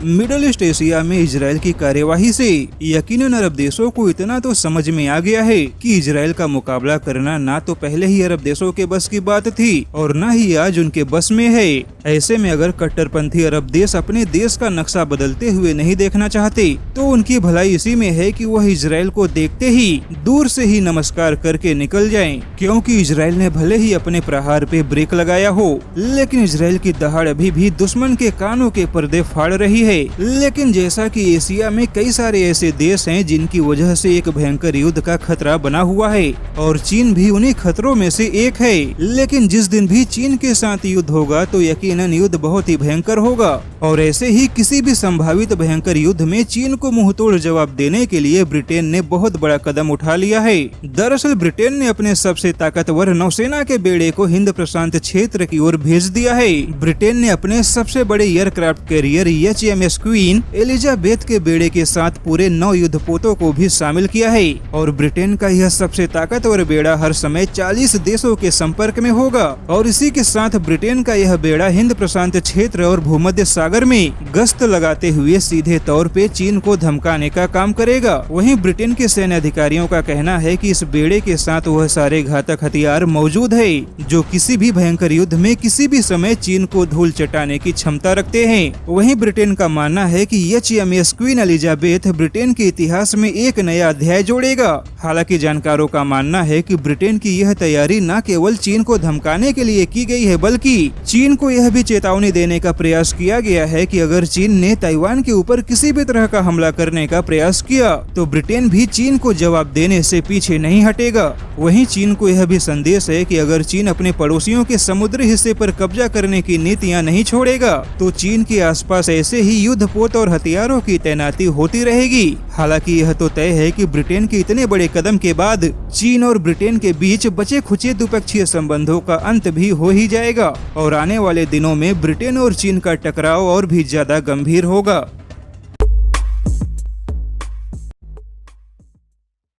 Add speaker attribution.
Speaker 1: Middle east Asia में Israel की कार्यवाही से यकीनन अरब देशों को इतना तो समझ में आ गया है कि इजराइल का मुकाबला करना ना तो पहले ही अरब देशों के बस की बात थी और न ही आज उनके बस में है। ऐसे में अगर कट्टरपंथी अरब देश अपने देश का नक्शा बदलते हुए नहीं देखना चाहते तो उनकी भलाई इसी में है कि वह इजराइल को देखते ही दूर से ही नमस्कार करके निकल जाएं, क्योंकि इजराइल ने भले ही अपने प्रहार पे ब्रेक लगाया हो, लेकिन इजराइल की दहाड़ अभी भी दुश्मन के कानों के पर्दे फाड़ रही है। लेकिन जैसा कि एशिया में कई सारे ऐसे देश हैं जिनकी वजह से एक भयंकर युद्ध का खतरा बना हुआ है और चीन भी उन्हीं खतरों में से एक है। लेकिन जिस दिन भी चीन के साथ युद्ध होगा तो यकीनन युद्ध बहुत ही भयंकर होगा और ऐसे ही किसी भी संभावित भयंकर युद्ध में चीन को मुंहतोड़ जवाब देने के लिए ब्रिटेन ने बहुत बड़ा कदम उठा लिया है। दरअसल ब्रिटेन ने अपने सबसे ताकतवर नौसेना के बेड़े को हिंद प्रशांत क्षेत्र की ओर भेज दिया है। ब्रिटेन ने अपने सबसे बड़े aircraft carrier HMS queen Elizabeth के बेड़े के साथ पूरे 9 युद्धपोतों को भी शामिल किया है और ब्रिटेन का यह सबसे ताकतवर बेड़ा हर समय 40 देशों के संपर्क में होगा और इसी के साथ ब्रिटेन का यह बेड़ा हिंद प्रशांत क्षेत्र और भूमध्य सागर में गश्त लगाते हुए सीधे तौर पे चीन को धमकाने का काम करेगा। वहीं ब्रिटेन के सैन्य अधिकारियों का कहना है कि इस बेड़े के साथ वह सारे घातक हथियार मौजूद है जो किसी भी भयंकर युद्ध में किसी भी समय चीन को धूल चटाने की क्षमता रखते हैं। वहीं ब्रिटेन का मानना है कि HMS क्वीन एलिजाबेथ ब्रिटेन के इतिहास में एक नया अध्याय जोड़ेगा। हालांकि जानकारों का मानना है कि ब्रिटेन की यह तैयारी न केवल चीन को धमकाने के लिए की गई है बल्कि चीन को यह भी चेतावनी देने का प्रयास किया गया है कि अगर चीन ने ताइवान के ऊपर किसी भी तरह का हमला करने का प्रयास किया तो ब्रिटेन भी चीन को जवाब देने से पीछे नहीं हटेगा। वहीं चीन को यह भी संदेश है कि अगर चीन अपने पड़ोसियों के समुद्री हिस्से पर कब्जा करने की नीतियां नहीं छोड़ेगा तो चीन के आसपास ऐसे ही युद्धपोत और हथियारों की तैनाती होती रहेगी। हालांकि यह तो तय है कि ब्रिटेन के इतने बड़े कदम के बाद चीन और ब्रिटेन के बीच बचे खुचे द्विपक्षीय संबंधों का अंत भी हो ही जाएगा और आने वाले दिनों में ब्रिटेन और चीन का टकराव और भी ज्यादा गंभीर होगा।